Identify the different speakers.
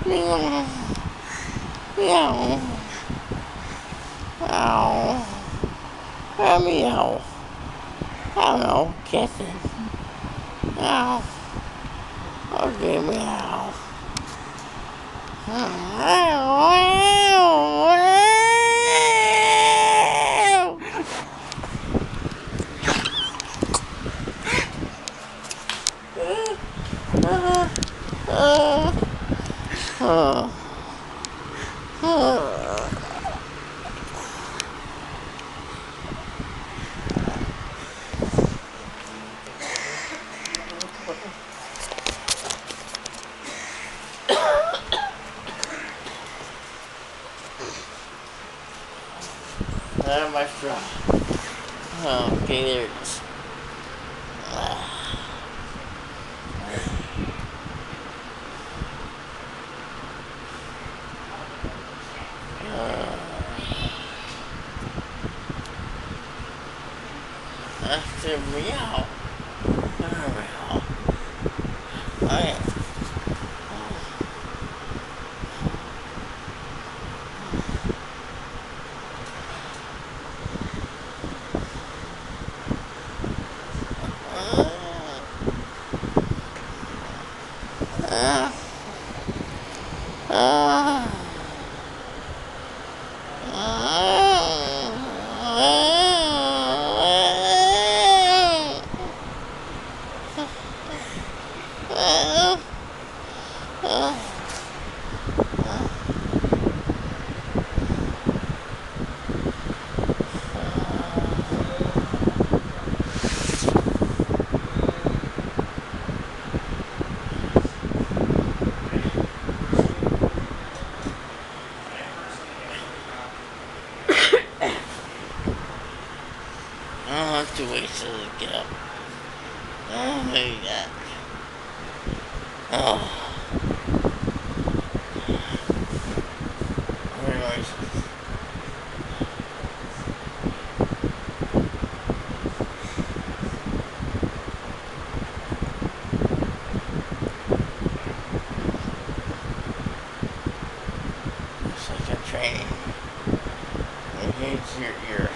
Speaker 1: Meow. Meow. Meow. Meow. I don't know. Kissing. Meow. Okay, meow. My straw. Okay, there it is. That's the meow. Meow. Okay. I'll have to wait till they get up. Oh my god. Oh. Very nice. It's like a train. It hits your ear.